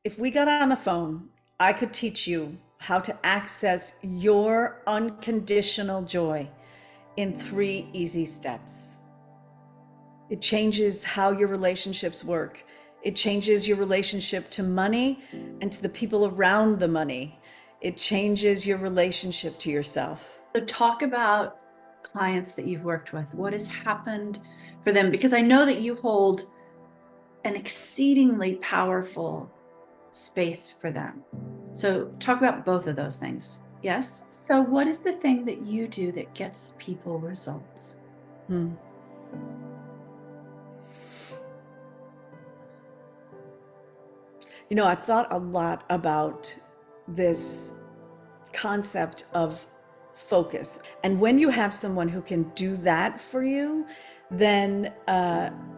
If we got on the phone, I could teach you how to access your unconditional joy in 3 easy steps. It changes how your relationships work. It changes your relationship to money and to the people around the money. It changes your relationship to yourself. So talk about clients that you've worked with. What has happened for them? Because I know that you hold an exceedingly powerful space for them. So talk about both of those things. Yes. So what is the thing that you do that gets people results? Hmm. I've thought a lot about this concept of focus. And when you have someone who can do that for you, then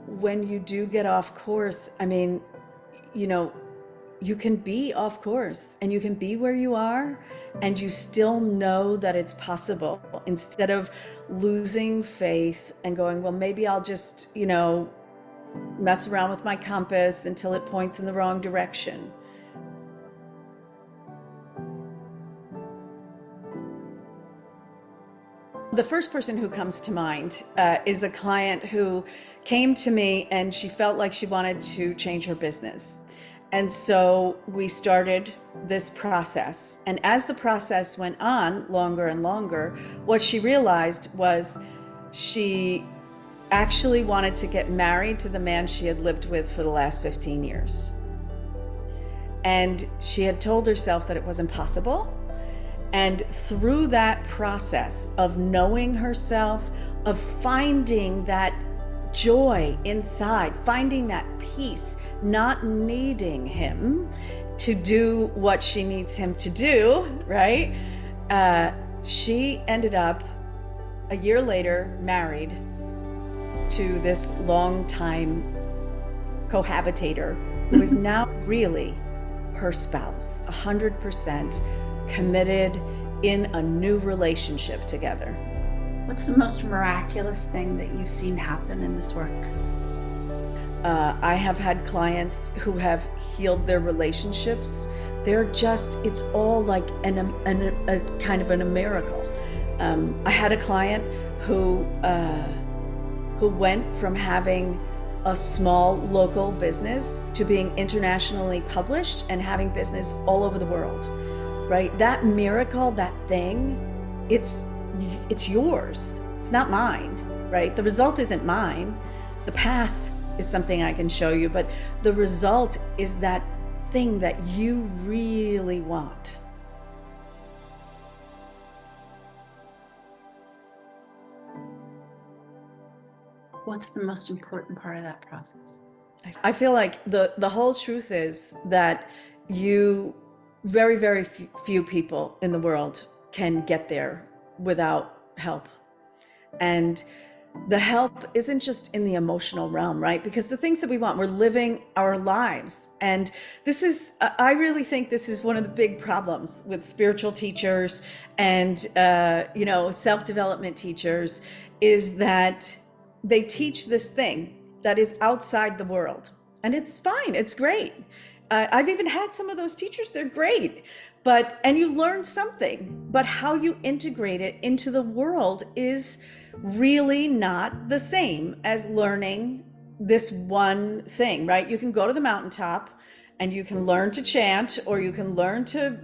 when you do get off course, you know, you can be off course and you can be where you are and you still know that it's possible, instead of losing faith and going, well, maybe I'll just, mess around with my compass until it points in the wrong direction. The first person who comes to mind is a client who came to me and she felt like she wanted to change her business. And so we started this process. And as the process went on longer and longer, what she realized was she actually wanted to get married to the man she had lived with for the last 15 years. And she had told herself that it was impossible. And through that process of knowing herself, of finding that joy inside, finding that peace, not needing him to do what she needs him to do, right? She ended up a year later married to this longtime cohabitator who is now really her spouse, 100% committed in a new relationship together. What's the most miraculous thing that you've seen happen in this work? I have had clients who have healed their relationships. It's all like a kind of a miracle. I had a client who went from having a small local business to being internationally published and having business all over the world. Right? That miracle, that thing, it's yours. It's not mine, right? The result isn't mine. The path is something I can show you, but the result is that thing that you really want. What's the most important part of that process? I feel like the whole truth is that very, very few people in the world can get there without help. And the help isn't just in the emotional realm, right? Because the things that we want, we're living our lives. And I really think this is one of the big problems with spiritual teachers and, self-development teachers, is that they teach this thing that is outside the world. And it's fine, it's great. I've even had some of those teachers, they're great. And you learn something, but how you integrate it into the world is really not the same as learning this one thing, right? You can go to the mountaintop and you can learn to chant, or you can learn to,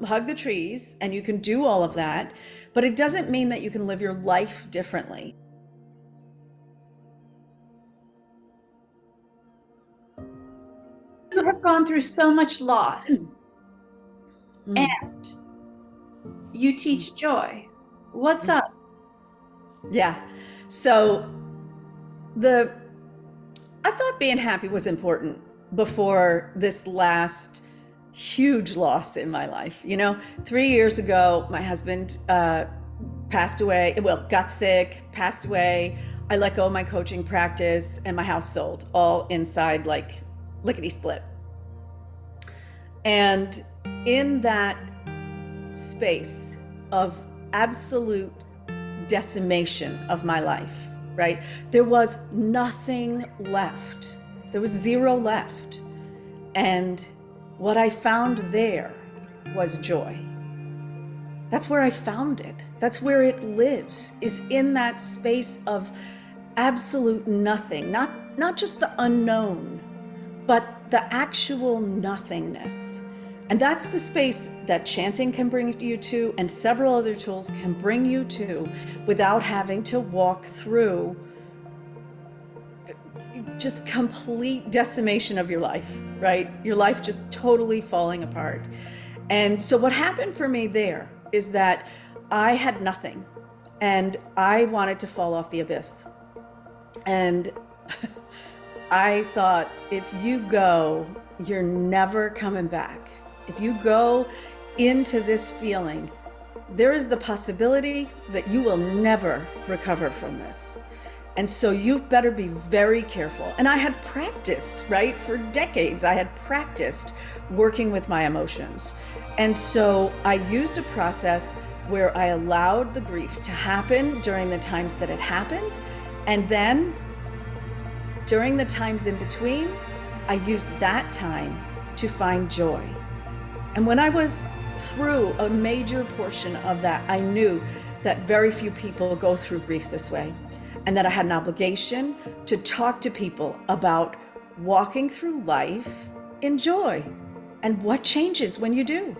hug the trees, and you can do all of that, but it doesn't mean that you can live your life differently. You have gone through so much loss, and you teach joy. What's up? Yeah. So I thought being happy was important before this last huge loss in my life. 3 years ago, my husband passed away. Well, got sick, passed away. I let go of my coaching practice, and my house sold, all inside like lickety split. And in that space of absolute decimation of my life, right? There was nothing left. There was zero left. And what I found there was joy. That's where I found it. That's where it lives, is in that space of absolute nothing, not just the unknown, but the actual nothingness. And that's the space that chanting can bring you to, and several other tools can bring you to, without having to walk through just complete decimation of your life, right? Your life just totally falling apart. And so what happened for me there is that I had nothing, and I wanted to fall off the abyss. And I thought, if you go, you're never coming back. If you go into this feeling, there is the possibility that you will never recover from this. And so you better be very careful. And I had practiced, right? For decades, I had practiced working with my emotions. And so I used a process where I allowed the grief to happen during the times that it happened. And then during the times in between, I used that time to find joy. And when I was through a major portion of that, I knew that very few people go through grief this way, and that I had an obligation to talk to people about walking through life in joy and what changes when you do.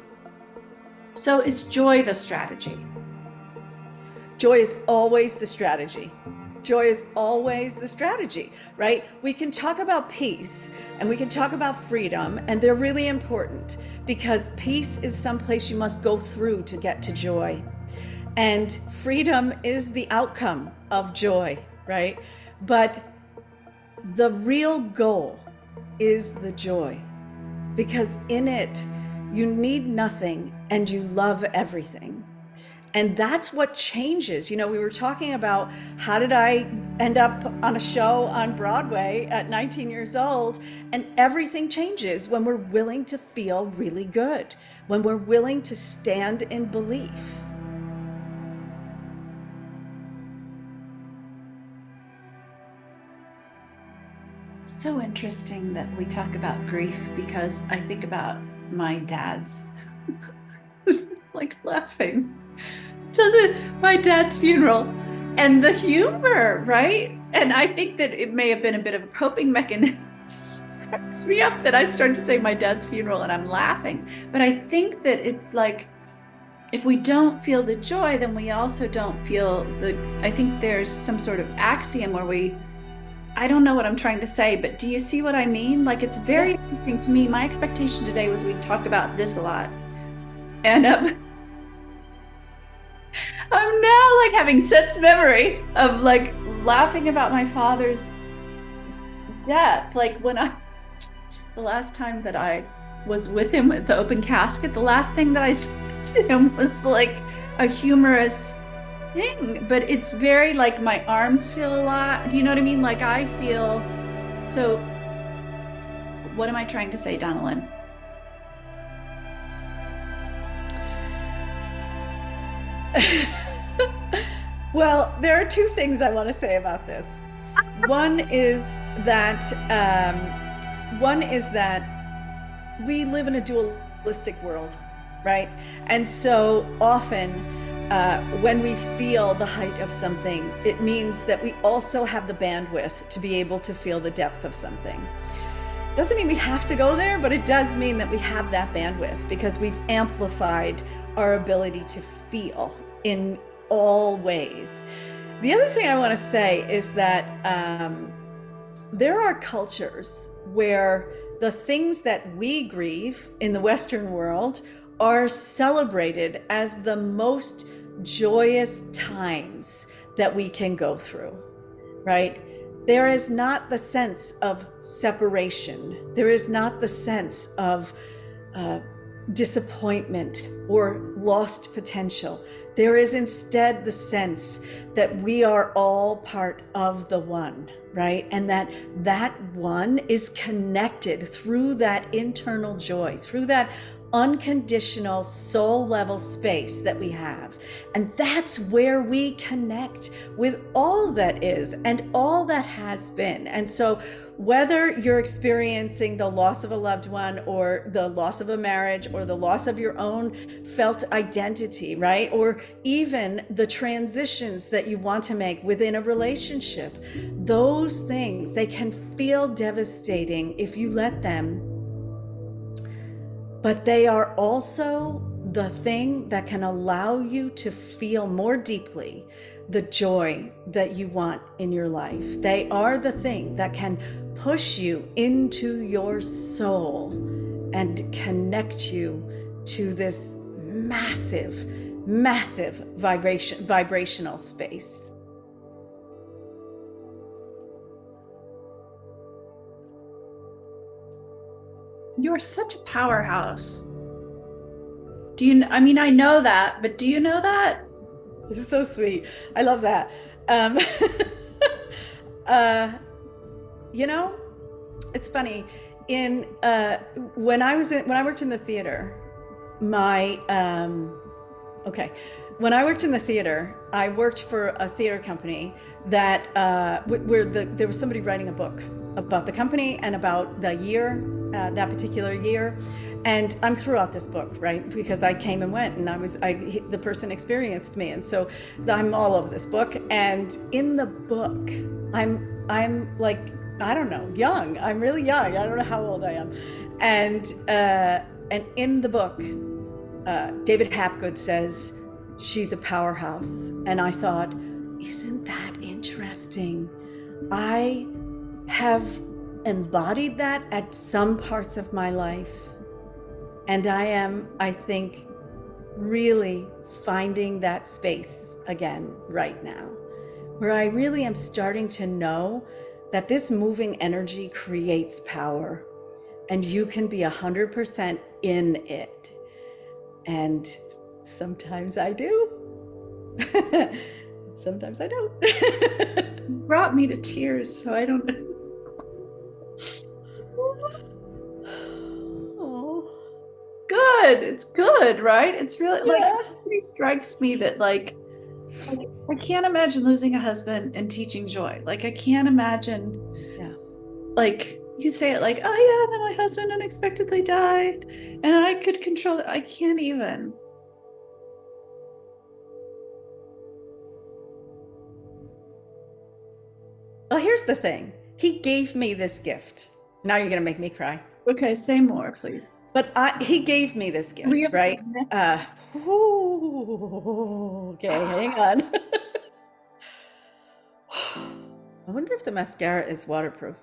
So is joy the strategy? Joy is always the strategy. Joy is always the strategy, right? We can talk about peace and we can talk about freedom, and they're really important because peace is someplace you must go through to get to joy. And freedom is the outcome of joy, right? But the real goal is the joy, because in it, you need nothing and you love everything. And that's what changes. You know, we were talking about how did I end up on a show on Broadway at 19 years old, and everything changes when we're willing to feel really good, when we're willing to stand in belief. So interesting that we talk about grief, because I think about my dad's like laughing. My dad's funeral and the humor, right? And I think that it may have been a bit of a coping mechanism. It cracks me up that I start to say my dad's funeral and I'm laughing. But I think that it's like, if we don't feel the joy, then we also don't feel I think there's some sort of axiom where I don't know what I'm trying to say, but do you see what I mean? Like, it's very interesting to me. My expectation today was we'd talk about this a lot. And I'm now like having sense memory of like laughing about my father's death. Like the last time that I was with him at the open casket, the last thing that I said to him was like a humorous thing, but it's very like my arms feel a lot. Do you know what I mean? Like I feel, so what am I trying to say, Donalyn? Well, there are two things I want to say about this. One is that we live in a dualistic world, right? And so often when we feel the height of something, it means that we also have the bandwidth to be able to feel the depth of something. Doesn't mean we have to go there, but it does mean that we have that bandwidth because we've amplified our ability to feel in all ways. The other thing I want to say is that there are cultures where the things that we grieve in the Western world are celebrated as the most joyous times that we can go through, right? There is not the sense of separation. There is not the sense of disappointment or lost potential. There is instead the sense that we are all part of the one, right? And that one is connected through that internal joy, through that unconditional soul level space that we have. And that's where we connect with all that is and all that has been. And so whether you're experiencing the loss of a loved one or the loss of a marriage or the loss of your own felt identity, right? Or even the transitions that you want to make within a relationship, those things, they can feel devastating if you let them. But they are also the thing that can allow you to feel more deeply the joy that you want in your life. They are the thing that can push you into your soul and connect you to this massive, massive vibrational space. You're such a powerhouse. Do you, I mean, I know that, but do you know that? It's so sweet. I love that. You know, it's funny. When I worked in the theater, when I worked in the theater, I worked for a theater company that where there was somebody writing a book about the company and about the year, that particular year. And I'm throughout this book, right? Because I came and went, and the person experienced me, and so I'm all over this book. And in the book, I'm like, I don't know, young. I'm really young. I don't know how old I am. And in the book, David Hapgood says she's a powerhouse, and I thought, isn't that interesting? I have embodied that at some parts of my life. And I think, really finding that space again right now, where I really am starting to know that this moving energy creates power, and you can be 100% in it. And sometimes I do. Sometimes I don't. You brought me to tears, so I don't know. It's good, right? It's really like, it really strikes me that like I can't imagine losing a husband and teaching joy. Like I can't imagine, like you say it like, oh yeah, then my husband unexpectedly died and I could control it. I can't even. Well, here's the thing. He gave me this gift. Now you're going to make me cry. Okay, say more, please. But he gave me this gift, right? Okay, hang on. I wonder if the mascara is waterproof.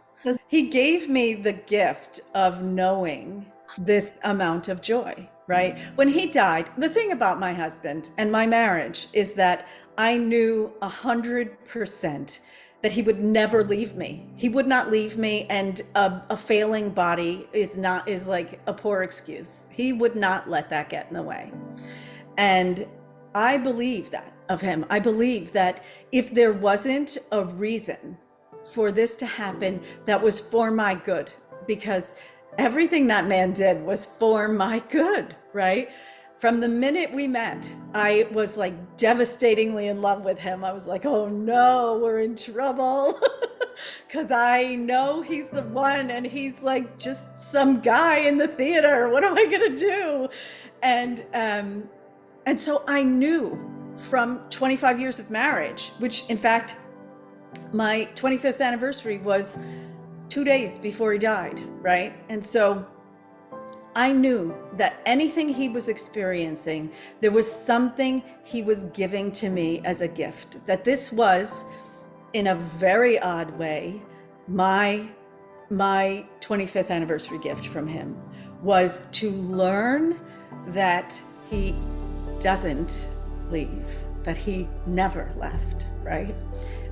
He gave me the gift of knowing this amount of joy, right? When he died, the thing about my husband and my marriage is that I knew 100% that he would never leave me. He would not leave me, and a failing body is like a poor excuse. He would not let that get in the way. And I believe that of him. I believe that if there wasn't a reason for this to happen, that was for my good, because everything that man did was for my good, right? From the minute we met, I was like devastatingly in love with him. I was like, oh no, we're in trouble. Because I know he's the one, and he's like just some guy in the theater. What am I going to do? And so I knew from 25 years of marriage, which in fact, my 25th anniversary was 2 days before he died, right? And so I knew that anything he was experiencing, there was something he was giving to me as a gift. That this was, in a very odd way, my 25th anniversary gift from him was to learn that he doesn't leave, that he never left, right?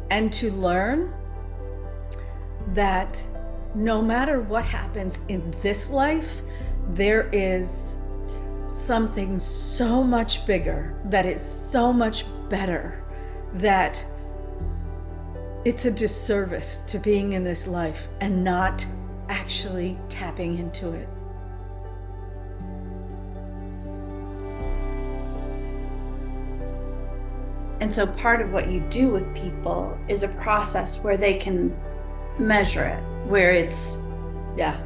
And to learn that no matter what happens in this life, there is something so much bigger, that is so much better, that it's a disservice to being in this life and not actually tapping into it. And so part of what you do with people is a process where they can measure it. where it's Yeah.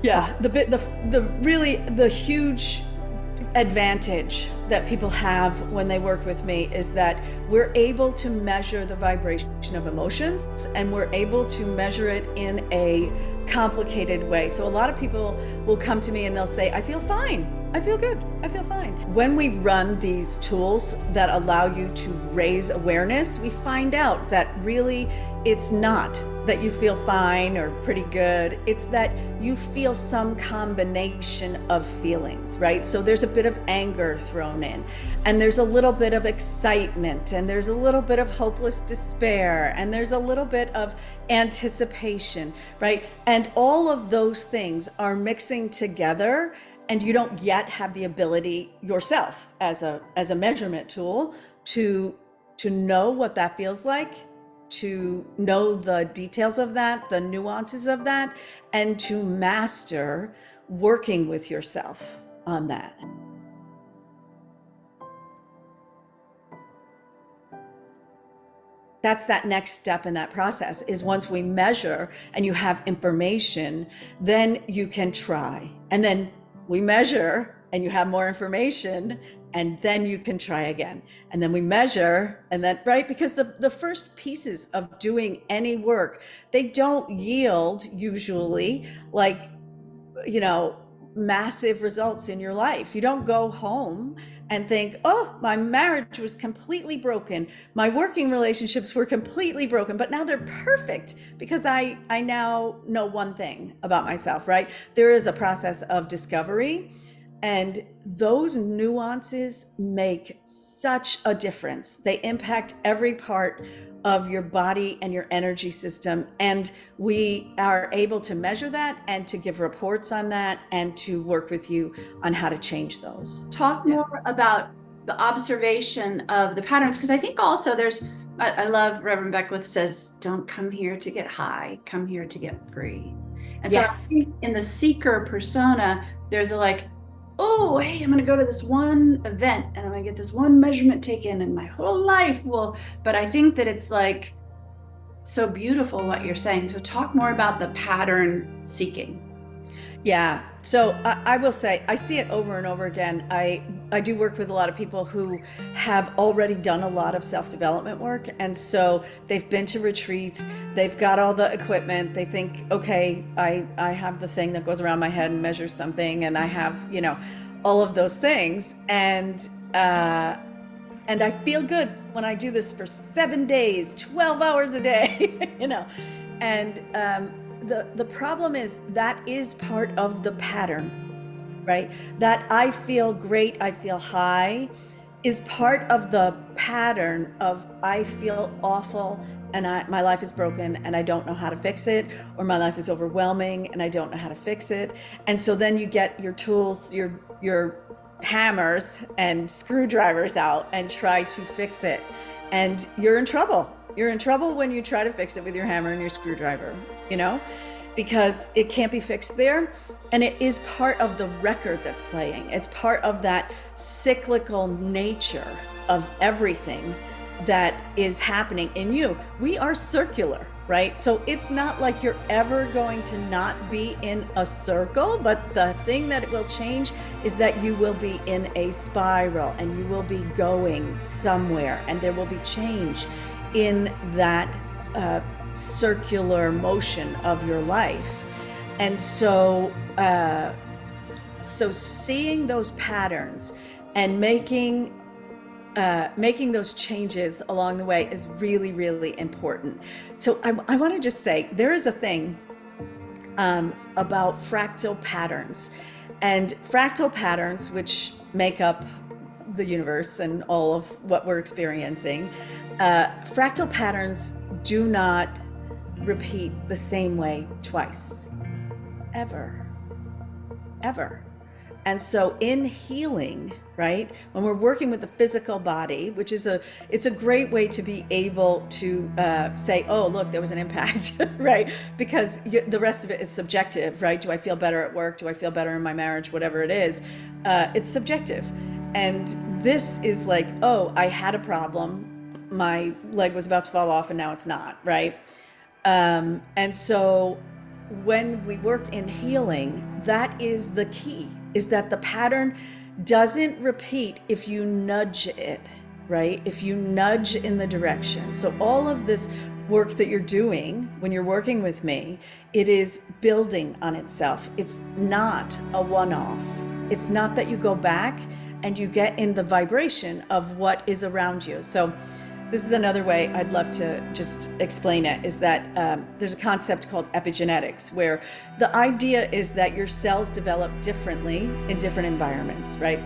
Yeah. The huge advantage that people have when they work with me is that we're able to measure the vibration of emotions, and we're able to measure it in a complicated way. So a lot of people will come to me and they'll say, I feel fine. I feel good. I feel fine. When we run these tools that allow you to raise awareness, we find out that really it's not that you feel fine or pretty good. It's that you feel some combination of feelings, right? So there's a bit of anger thrown in, and there's a little bit of excitement, and there's a little bit of hopeless despair, and there's a little bit of anticipation, right? And all of those things are mixing together, and you don't yet have the ability yourself as a measurement tool to know what that feels like, to know the details of that, the nuances of that, and to master working with yourself on that. That's that next step in that process, is once we measure and you have information, then you can try. And then we measure and you have more information, and then you can try again. And then we measure, and then, right? Because the first pieces of doing any work, they don't yield usually like, massive results in your life. You don't go home and think, oh, my marriage was completely broken. My working relationships were completely broken, but now they're perfect because I now know one thing about myself, right? There is a process of discovery, and those nuances make such a difference. They impact every part of your body and your energy system. And we are able to measure that and to give reports on that and to work with you on how to change those. Talk more about the observation of the patterns, because I think also I love Reverend Beckwith says, don't come here to get high, come here to get free. And so I think in the seeker persona, there's a like, oh, hey, I'm going to go to this one event and I'm going to get this one measurement taken and my whole life will, but I think that it's like so beautiful what you're saying. So talk more about the pattern seeking. Yeah. So I will say, I see it over and over again. I do work with a lot of people who have already done a lot of self-development work. And so they've been to retreats, they've got all the equipment, they think, okay, I have the thing that goes around my head and measures something, and I have, all of those things. And I feel good when I do this for 7 days, 12 hours a day, and the problem is that is part of the pattern, right? That I feel great, I feel high is part of the pattern of I feel awful and my life is broken and I don't know how to fix it, or my life is overwhelming and I don't know how to fix it. And so then you get your tools, your hammers and screwdrivers out and try to fix it. And you're in trouble. You're in trouble when you try to fix it with your hammer and your screwdriver, because it can't be fixed there. And it is part of the record that's playing. It's part of that cyclical nature of everything that is happening in you. We are circular, right? So it's not like you're ever going to not be in a circle, but the thing that it will change is that you will be in a spiral and you will be going somewhere, and there will be change in that circular motion of your life. And so seeing those patterns and making those changes along the way is really, really important. So I want to just say, there is a thing about fractal patterns, and fractal patterns, which make up the universe and all of what we're experiencing. Fractal patterns do not repeat the same way twice, ever. And so in healing, right, when we're working with the physical body, which is it's a great way to be able to say, oh, look, there was an impact, right? Because the rest of it is subjective, right? Do I feel better at work? Do I feel better in my marriage? Whatever it is, it's subjective. And this is like, oh, I had a problem. My leg was about to fall off and now it's not, right? And so when we work in healing, that is the key, is that the pattern doesn't repeat if you nudge it, right? If you nudge in the direction. So all of this work that you're doing when you're working with me, it is building on itself. It's not a one-off. It's not that you go back and you get in the vibration of what is around you. So this is another way I'd love to just explain it, is that there's a concept called epigenetics, where the idea is that your cells develop differently in different environments, right?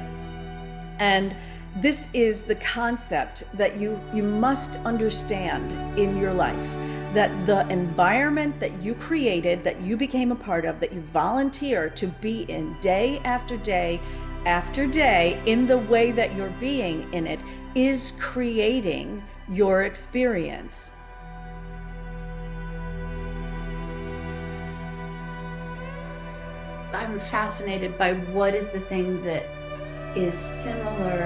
And this is the concept that you must understand in your life, that the environment that you created, that you became a part of, that you volunteer to be in day after day after day, in the way that you're being in it, is creating your experience. I'm fascinated by what is the thing that is similar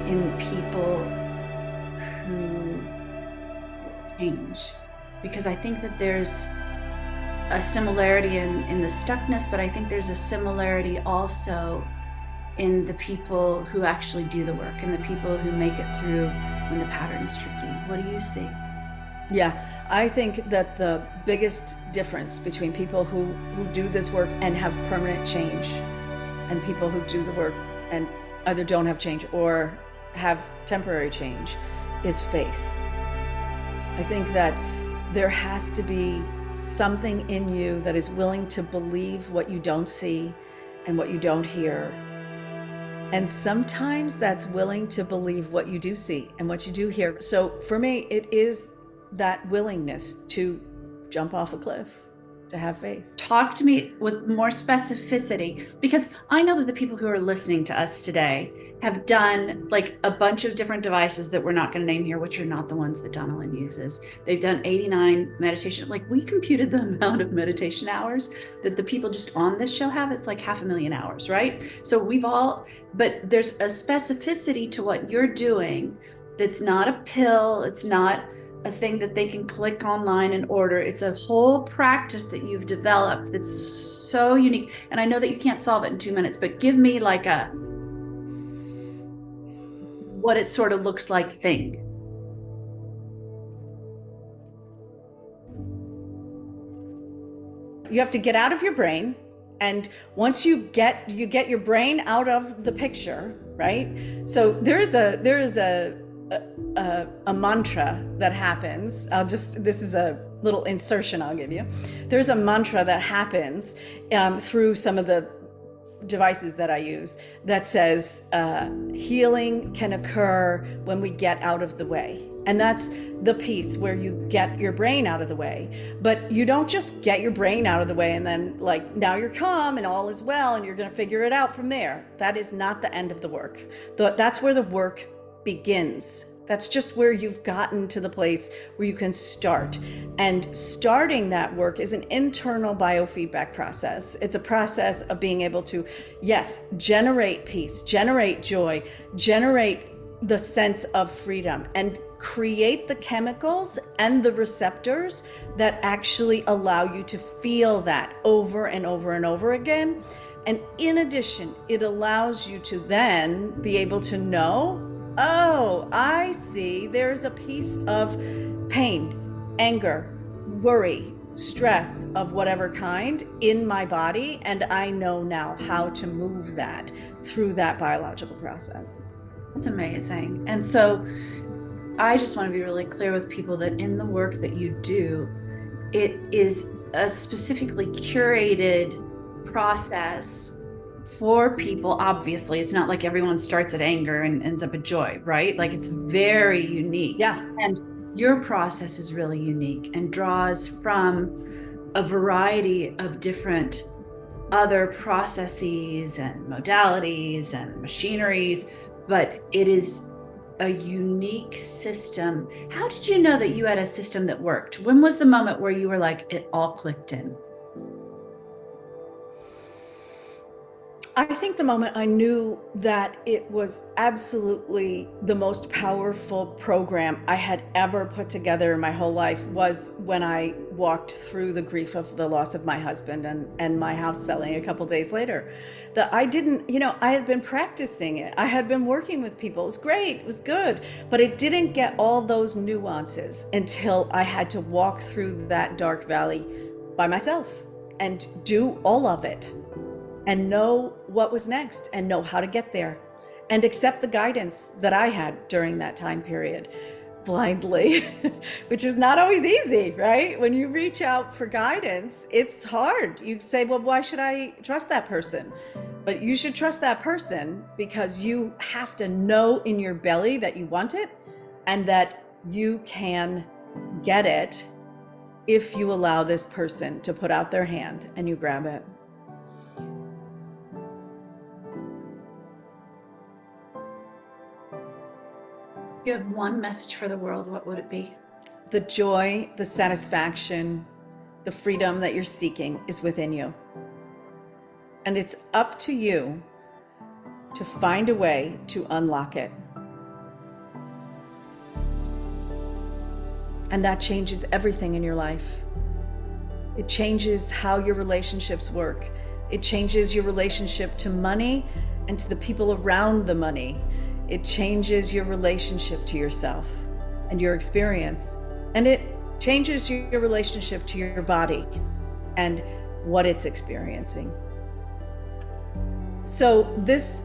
in people who change, because I think that there's a similarity in the stuckness, but I think there's a similarity also in the people who actually do the work and the people who make it through when the pattern's tricky. What do you see? Yeah, I think that the biggest difference between people who do this work and have permanent change and people who do the work and either don't have change or have temporary change is faith. I think that there has to be something in you that is willing to believe what you don't see and what you don't hear. And sometimes that's willing to believe what you do see and what you do hear. So for me, it is that willingness to jump off a cliff, to have faith. Talk to me with more specificity, because I know that the people who are listening to us today have done like a bunch of different devices that we're not going to name here, which are not the ones that Donalyn uses. They've done 89 meditation. Like, we computed the amount of meditation hours that the people just on this show have. It's like 500,000 hours, right? So but there's a specificity to what you're doing that's not a pill. It's not a thing that they can click online and order. It's a whole practice that you've developed that's so unique. And I know that you can't solve it in 2 minutes, but give me like what it sort of looks like thing. You have to get out of your brain, and once you get your brain out of the picture, right? So there is a mantra that happens. This is a little insertion I'll give you. There's a mantra that happens through some of the devices that I use that says healing can occur when we get out of the way. And that's the piece where you get your brain out of the way. But you don't just get your brain out of the way and then, like, now you're calm and all is well and you're going to figure it out from there. That is not the end of the work. That's where the work begins. That's just where you've gotten to the place where you can start. And starting that work is an internal biofeedback process. It's a process of being able to, yes, generate peace, generate joy, generate the sense of freedom, and create the chemicals and the receptors that actually allow you to feel that over and over and over again. And in addition, it allows you to then be able to know, oh, I see, there's a piece of pain, anger, worry, stress of whatever kind in my body, and I know now how to move that through that biological process. That's amazing. And so I just want to be really clear with people that in the work that you do, it is a specifically curated process for people. Obviously, it's not like everyone starts at anger and ends up at joy, right? Like, it's very unique. Yeah. And your process is really unique and draws from a variety of different other processes and modalities and machineries, but it is a unique system. How did you know that you had a system that worked? When was the moment where you were like, it all clicked in? I think the moment I knew that it was absolutely the most powerful program I had ever put together in my whole life was when I walked through the grief of the loss of my husband and my house selling a couple days later. That I didn't, I had been practicing it. I had been working with people. It was great. It was good. But it didn't get all those nuances until I had to walk through that dark valley by myself and do all of it and know what was next and know how to get there and accept the guidance that I had during that time period blindly, which is not always easy, right? When you reach out for guidance, it's hard. You say, well, why should I trust that person? But you should trust that person because you have to know in your belly that you want it and that you can get it if you allow this person to put out their hand and you grab it. You have one message for the world, what would it be? The joy, the satisfaction, the freedom that you're seeking is within you. And it's up to you to find a way to unlock it. And that changes everything in your life. It changes how your relationships work. It changes your relationship to money and to the people around the money. It changes your relationship to yourself and your experience. And it changes your relationship to your body and what it's experiencing. So this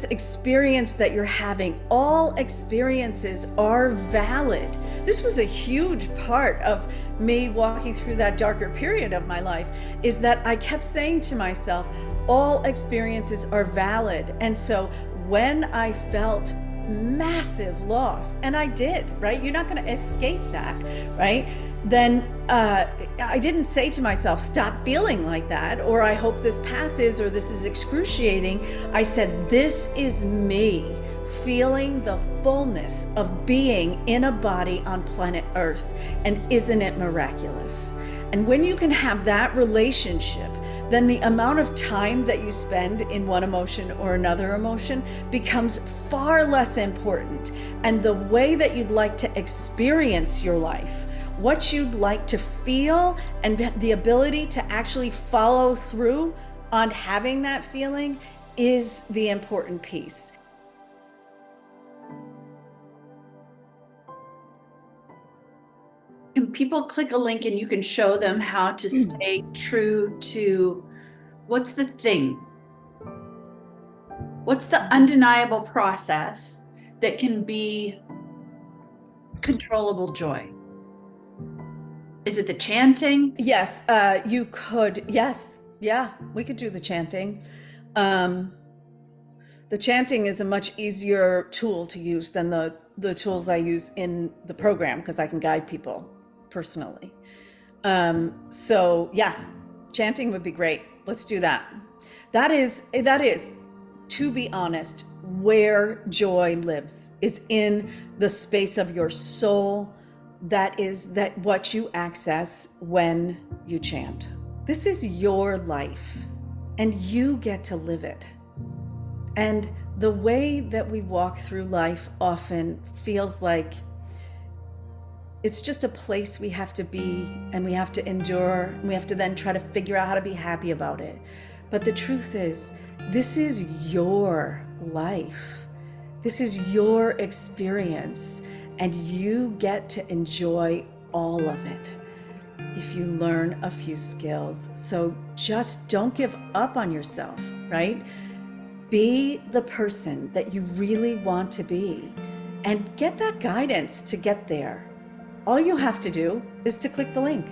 experience that you're having, all experiences are valid. This was a huge part of me walking through that darker period of my life, is that I kept saying to myself, all experiences are valid. And so when I felt massive loss, and I did, right? You're not going to escape that, right? Then I didn't say to myself, stop feeling like that, or I hope this passes, or this is excruciating. I said, this is me feeling the fullness of being in a body on planet Earth. And isn't it miraculous? And when you can have that relationship, then the amount of time that you spend in one emotion or another emotion becomes far less important. And the way that you'd like to experience your life, what you'd like to feel, and the ability to actually follow through on having that feeling is the important piece. Can people click a link and you can show them how to stay true to what's the thing? What's the undeniable process that can be controllable joy? Is it the chanting? Yes, you could. Yes. Yeah, we could do the chanting. The chanting is a much easier tool to use than the tools I use in the program because I can guide people personally. So yeah, chanting would be great. Let's do that. That is, to be honest, where joy lives, is in the space of your soul. That is what you access when you chant. This is your life and you get to live it. And the way that we walk through life often feels like it's just a place we have to be and we have to endure, and we have to then try to figure out how to be happy about it. But the truth is, this is your life. This is your experience, and you get to enjoy all of it if you learn a few skills. So just don't give up on yourself, right? Be the person that you really want to be and get that guidance to get there. All you have to do is to click the link.